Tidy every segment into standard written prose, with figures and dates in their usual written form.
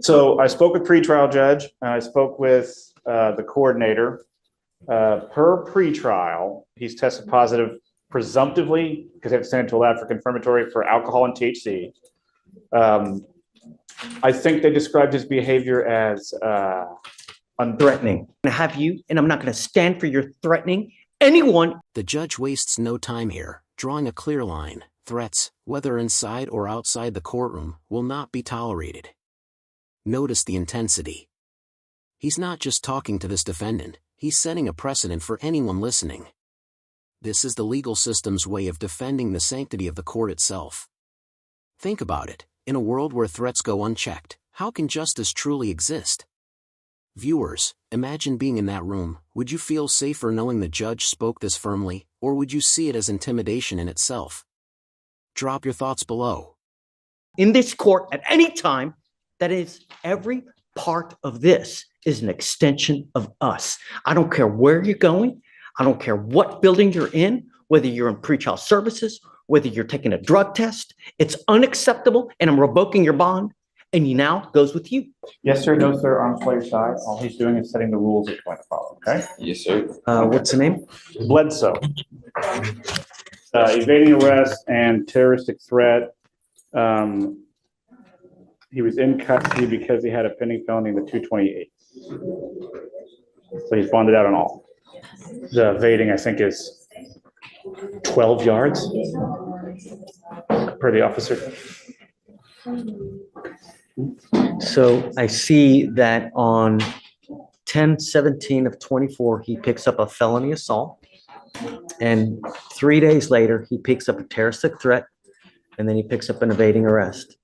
So I spoke with pretrial judge, and I spoke with the coordinator. Per pretrial, he's tested positive presumptively, because they have to send it to a lab for confirmatory, for alcohol and THC. I think they described his behavior as threatening. Have you, and I'm not going to stand for your threatening anyone. The judge wastes no time here, drawing a clear line. Threats, whether inside or outside the courtroom, will not be tolerated. Notice the intensity. He's not just talking to this defendant, he's setting a precedent for anyone listening. This is the legal system's way of defending the sanctity of the court itself. Think about it. In a world where threats go unchecked, how can justice truly exist? Viewers, imagine being in that room. Would you feel safer knowing the judge spoke this firmly, or would you see it as intimidation in itself? Drop your thoughts below. In this court at any time, that is, every part of this is an extension of us. I don't care where you're going. I don't care what building you're in, whether you're in pretrial services, whether you're taking a drug test. It's unacceptable, and I'm revoking your bond, and he now goes with you. yes, sir, no, sir, on Fleischer's side. All he's doing is setting the rules that going to follow, okay? Yes, sir. What's the name? Bledsoe. Evading arrest and terroristic threat. He was in custody because he had a pending felony in the 228. So he's bonded out on all. The evading, I think, is 12 yards per the officer. So I see that on 10/17 of 24, he picks up a felony assault. And 3 days later, he picks up a terroristic threat. And then he picks up an evading arrest.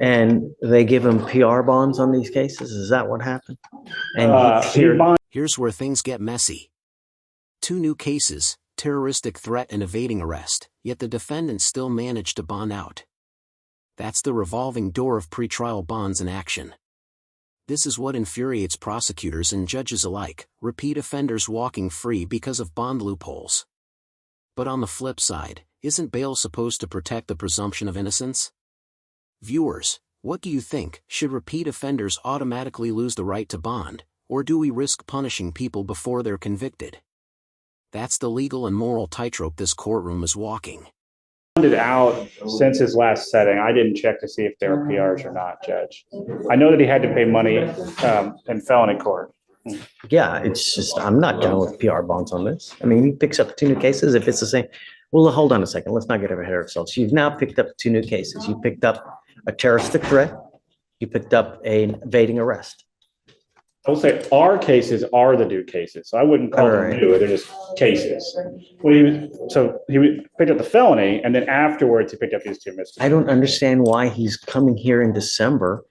And they give him PR bonds on these cases. Is that what happened? And Here's where things get messy. 2 new cases, terroristic threat and evading arrest, yet the defendants still managed to bond out. That's the revolving door of pretrial bonds in action. This is what infuriates prosecutors and judges alike, repeat offenders walking free because of bond loopholes. But on the flip side, isn't bail supposed to protect the presumption of innocence? Viewers, what do you think? Should repeat offenders automatically lose the right to bond, or do we risk punishing people before they're convicted? That's the legal and moral tightrope this courtroom is walking. Bonded out since his last setting. I didn't check to see if they were PRs or not, Judge. I know that he had to pay money in felony court. yeah, it's just, I'm not going with PR bonds on this. I mean, he picks up 2 new cases if it's the same. Well, hold on a second. Let's not get ahead of ourselves. You've now picked up 2 new cases. You picked up a terroristic threat. You picked up an evading arrest. I will say our cases are the new cases. So I wouldn't call them new. They're just cases. Well, he picked up the felony, and then afterwards he picked up these 2 misdemeanors. I don't understand why he's coming here in December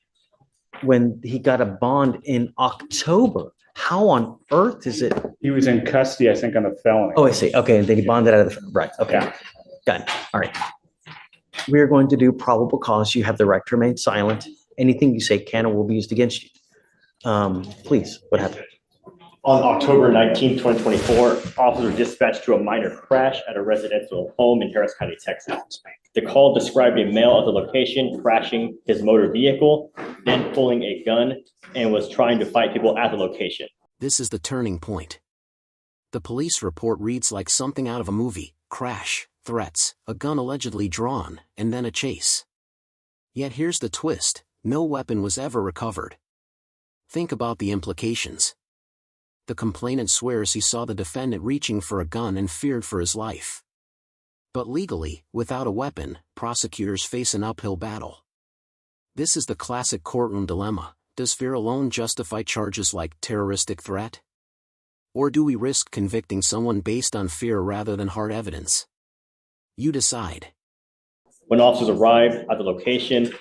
when he got a bond in October. How on earth is it? He was in custody, I think, on the felony. Oh, I see. Okay, and then he bonded out of the, right, okay. Yeah. Got it. All right. We're going to do probable cause. You have the right to remain silent. Anything you say can or will be used against you. Please, what happened? On October 19, 2024, officers were dispatched to a minor crash at a residential home in Harris County, Texas. The call described a male at the location crashing his motor vehicle, then pulling a gun, and was trying to fight people at the location. This is the turning point. The police report reads like something out of a movie: crash, threats, a gun allegedly drawn, and then a chase. Yet here's the twist: no weapon was ever recovered. Think about the implications. The complainant swears he saw the defendant reaching for a gun and feared for his life. But legally, without a weapon, prosecutors face an uphill battle. This is the classic courtroom dilemma. Does fear alone justify charges like terroristic threat? Or do we risk convicting someone based on fear rather than hard evidence? You decide. When officers arrived at the location,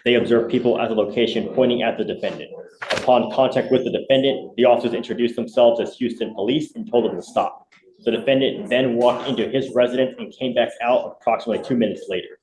they observed people at the location pointing at the defendant. Upon contact with the defendant, the officers introduced themselves as Houston police and told them to stop. The defendant then walked into his residence and came back out approximately 2 minutes later.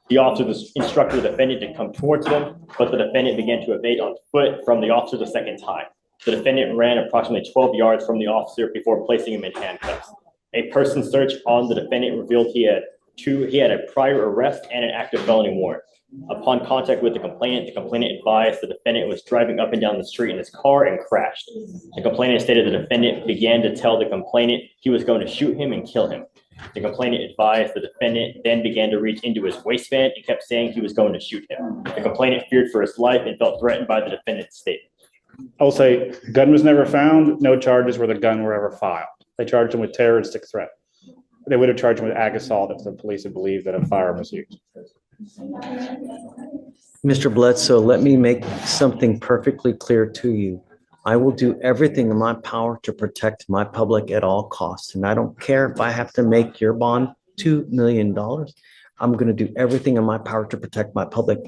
The officers instructed the defendant to come towards them, but the defendant began to evade on foot from the officer the second time. The defendant ran approximately 12 yards from the officer before placing him in handcuffs. A person search on the defendant revealed he had a prior arrest and an active felony warrant. Upon contact with the complainant advised the defendant was driving up and down the street in his car and crashed. The complainant stated the defendant began to tell the complainant he was going to shoot him and kill him. The complainant advised the defendant then began to reach into his waistband and kept saying he was going to shoot him. The complainant feared for his life and felt threatened by the defendant's statement. I'll say gun was never found. No charges where the gun were ever filed. They charged him with terroristic threat. They would have charged him with ag assault if the police had believed that a firearm was used. Mr. Bledsoe, let me make something perfectly clear to you. I will do everything in my power to protect my public at all costs. And I don't care if I have to make your bond $2 million. I'm going to do everything in my power to protect my public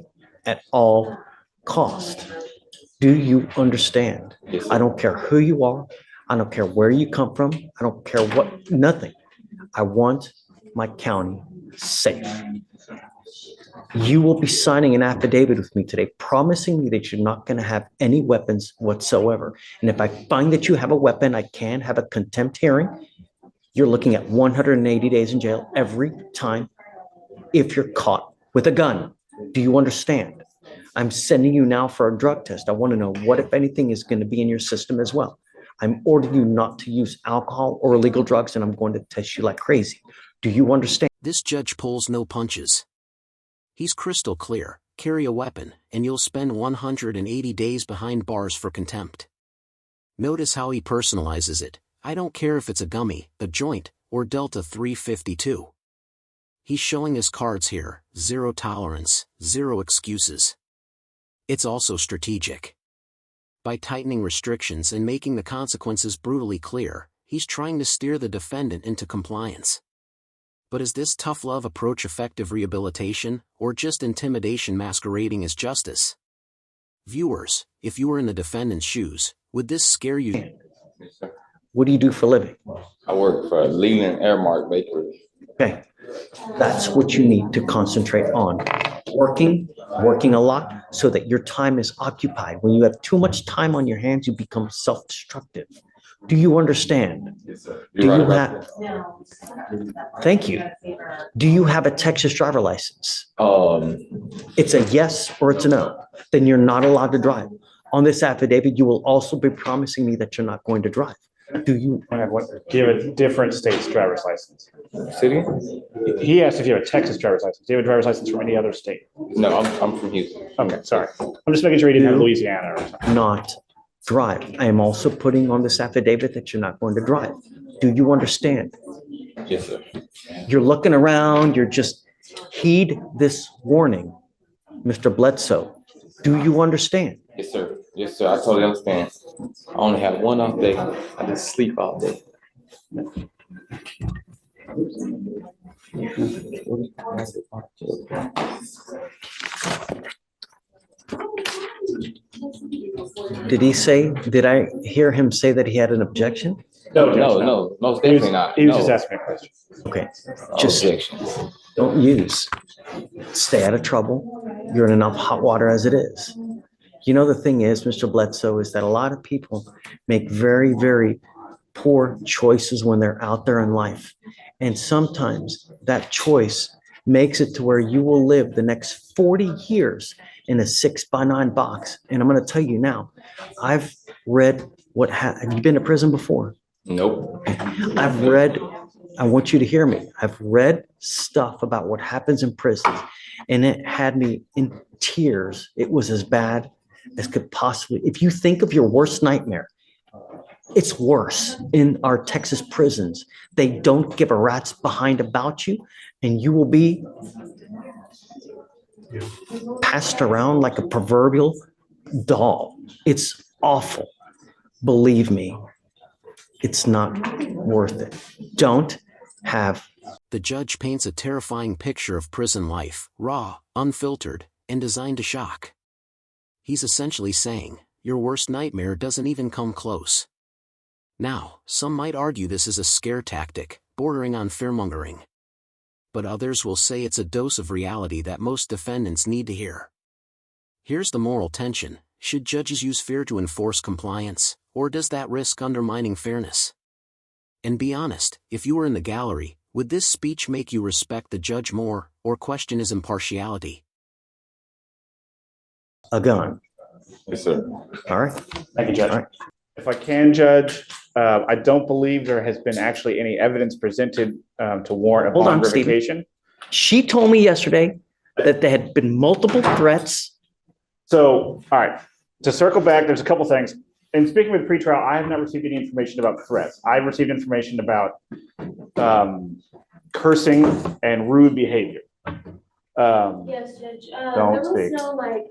at all costs. Do you understand? Yes, I don't care who you are. I don't care where you come from. I don't care what, nothing. I want my county safe. You will be signing an affidavit with me today, promising me that you're not going to have any weapons whatsoever. And if I find that you have a weapon, I can have a contempt hearing. You're looking at 180 days in jail every time if you're caught with a gun. Do you understand? I'm sending you now for a drug test. I want to know what, if anything, is going to be in your system as well. I'm ordering you not to use alcohol or illegal drugs, and I'm going to test you like crazy. Do you understand? This judge pulls no punches. He's crystal clear: carry a weapon, and you'll spend 180 days behind bars for contempt. Notice how he personalizes it. I don't care if it's a gummy, a joint, or Delta 352. He's showing his cards here: zero tolerance, zero excuses. It's also strategic. By tightening restrictions and making the consequences brutally clear, he's trying to steer the defendant into compliance. But is this tough love approach effective rehabilitation, or just intimidation masquerading as justice? Viewers, if you were in the defendant's shoes, would this scare you? Yes, sir. What do you do for a living? I work for Leland Airmark Bakery. Okay, that's what you need to concentrate on. Working a lot so that your time is occupied. When you have too much time on your hands, you become self-destructive. Do you understand? Yes, sir. Do You're you right about have, thank you. Do you have a Texas driver license? that. It's a yes or it's a no. Then you're not allowed to drive. On this affidavit, you will also be promising me that you're not going to drive. Do you? Do you have a different state's driver's license? City? He asked if you have a Texas driver's license. Do you have a driver's license from any other state? No, I'm from Houston. Okay, sorry. I'm just making sure he didn't have Louisiana or something. Not drive. I am also putting on this affidavit that you're not going to drive. Do you understand? Yes, sir. You're looking around, you're just, heed this warning, Mr. Bledsoe. Do you understand? Yes, sir. Yes, sir. I totally understand. I only have one off day. I just sleep all day. Did I hear him say that he had an objection? No, most definitely not. He was just No. asking me a question. Okay, No just objections. don't use. Stay out of trouble. You're in enough hot water as it is. You know, the thing is, Mr. Bledsoe, is that a lot of people make very, very poor choices when they're out there in life. And sometimes that choice makes it to where you will live the next 40 years in a 6x9 box. And I'm going to tell you now, I've read have you been to prison before? Nope. I want you to hear me. I've read stuff about what happens in prisons, and it had me in tears. It was as bad as could possibly. If you think of your worst nightmare, it's worse in our Texas prisons. They don't give a rat's behind about you, and you will be passed around like a proverbial doll. It's awful. Believe me, it's not worth it. Don't have. The judge paints a terrifying picture of prison life, raw, unfiltered, and designed to shock. He's essentially saying, your worst nightmare doesn't even come close. Now, some might argue this is a scare tactic, bordering on fearmongering. But others will say it's a dose of reality that most defendants need to hear. Here's the moral tension: should judges use fear to enforce compliance, or does that risk undermining fairness? And be honest, if you were in the gallery, would this speech make you respect the judge more, or question his impartiality? a gun. Yes, sir. All right. Thank you, Judge. All right. If I can, Judge, I don't believe there has been actually any evidence presented to warrant a Hold bond on, Stephen. revocation. She told me yesterday that there had been multiple threats. So, all right, to circle back, there's a couple things. In speaking with pretrial, I have not received any information about threats. I've received information about cursing and rude behavior. Yes, Judge. Don't There was speak. no like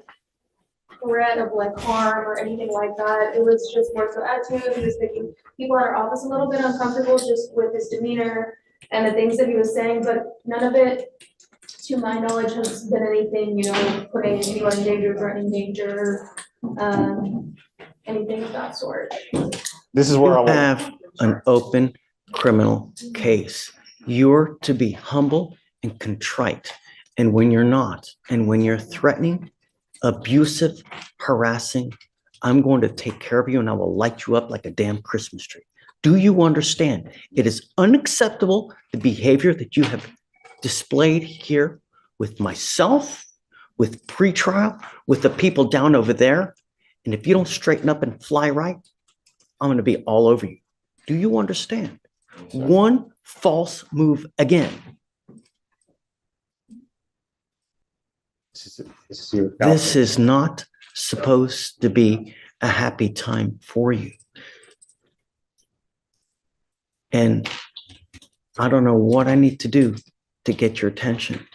threat of like harm or anything like that. It was just more so attitude. He was making people in our office a little bit uncomfortable just with his demeanor and the things that he was saying, but none of it, to my knowledge, has been anything, putting anyone in danger, threatening danger, anything of that sort. This is where I You will. have an open criminal case. You're to be humble and contrite. And when you're not, and when you're threatening, abusive, harassing, I'm going to take care of you and I will light you up like a damn Christmas tree. Do you understand? It is unacceptable, the behavior that you have displayed here with myself, with pretrial, with the people down over there. And if you don't straighten up and fly right, I'm going to be all over you. Do you understand? One false move again. This is not supposed to be a happy time for you. And I don't know what I need to do to get your attention.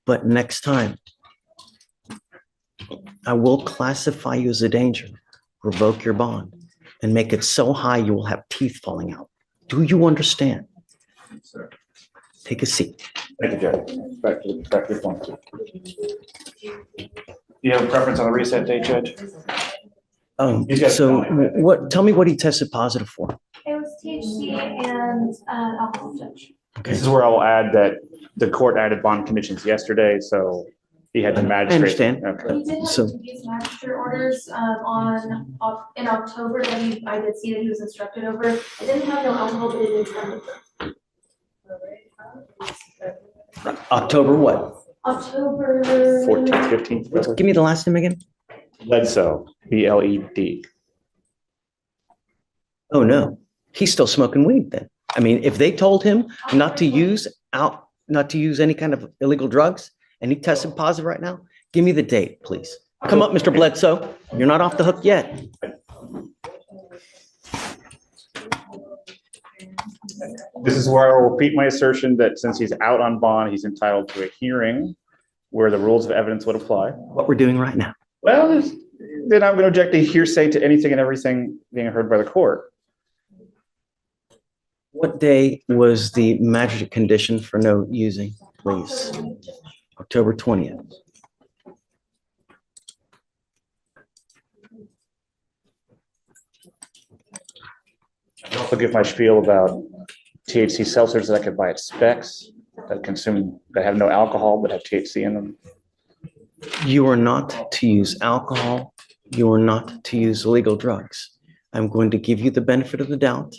But next time, I will classify you as a danger, revoke your bond, and make it so high you will have teeth falling out. Do you understand? Take a seat. Thank you, Judge. Back to your point. Do you have a preference on the reset date, Judge? He's got it So down. tell me what he tested positive for. It was THC and alcohol, Judge. This is where I will add that the court added bond conditions yesterday, so he had the magistrate. I understand. Okay. He did have So- these magistrate orders in October that I did see that he was instructed over. It didn't have no alcohol, but it did have October what? October 14th, 15th. Give me the last name again. Bledsoe, BLED. Oh, no. He's still smoking weed then. I mean, if they told him not to use any kind of illegal drugs and he tested positive right now, give me the date, please. Come up, Mr. Bledsoe. You're not off the hook yet. This is where I will repeat my assertion that since he's out on bond, he's entitled to a hearing where the rules of evidence would apply. What we're doing right now. Well, then I'm going to object to hearsay to anything and everything being heard by the court. What day was the magistrate condition for no using, please? October 20th. I also give my spiel about THC seltzers that I could buy at Specs that have no alcohol but have THC in them. You are not to use alcohol. You are not to use illegal drugs. I'm going to give you the benefit of the doubt,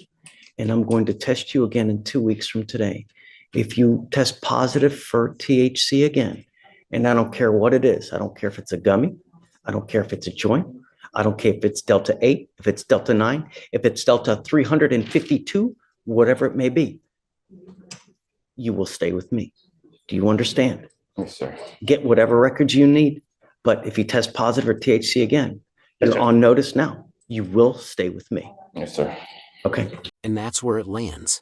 and I'm going to test you again in 2 weeks from today. If you test positive for THC again, and I don't care what it is, I don't care if it's a gummy, I don't care if it's a joint, I don't care if it's Delta 8, if it's Delta 9, if it's Delta 352, whatever it may be, you will stay with me. Do you understand? Yes, sir. Get whatever records you need. But if you test positive for THC again, Yes, you're sir. on notice now. You will stay with me. Yes, sir. Okay. And that's where it lands.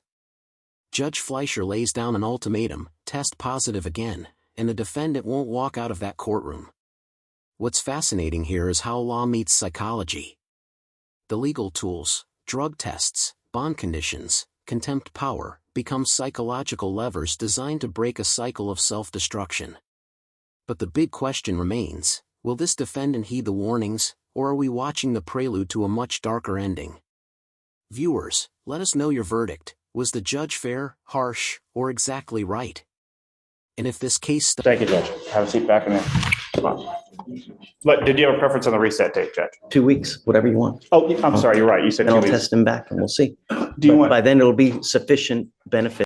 Judge Fleischer lays down an ultimatum, test positive again, and the defendant won't walk out of that courtroom. What's fascinating here is how law meets psychology. The legal tools, drug tests, bond conditions, contempt power, become psychological levers designed to break a cycle of self-destruction. But the big question remains, will this defendant heed the warnings, or are we watching the prelude to a much darker ending? Viewers, let us know your verdict. Was the judge fair, harsh, or exactly right? And if this case... Thank you, Judge. Have a seat back in there. Come on. But did you have a preference on the reset date, Judge? 2 weeks, whatever you want. Oh, I'm sorry, you're right. You said And 2 I'll weeks. test them back and we'll see. Do you But want? by then it'll be sufficient benefit